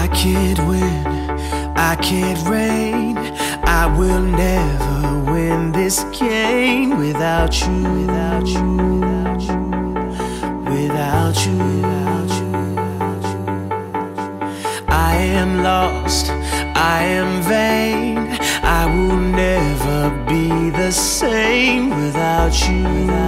can't win, I can't reign. I will never win this game without you, without you, without you, without you, without you. I am lost, I am vain. I will never be the same without you.